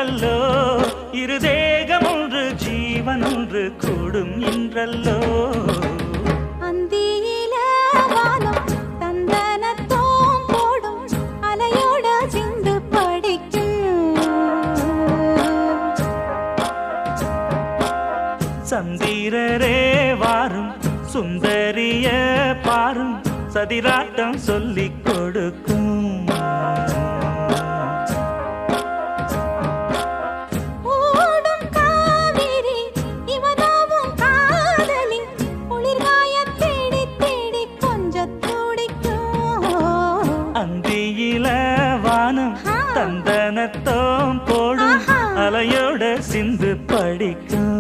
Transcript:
என்றல்லோ இரு தேகம் ஒன்று ஜீவன் ஒன்று கூடும் என்றல்லோ அந்தியில வானம் தந்தனத்தோம் போடும் அலையோட சிந்து படிக்கும் சந்திரரே வாரும் சுந்தரிய பாரும் சதிராட்டம் சொல்லிக் கொடுக்கும் ஓடும் காவிரி இவனாவும் காதலி குளிர்காய தேடி தேடி கொஞ்சம் துடிக்கும் அந்தியில வானம் தந்தனத்தோம் போடும் அலையோட சிந்து படிக்கும்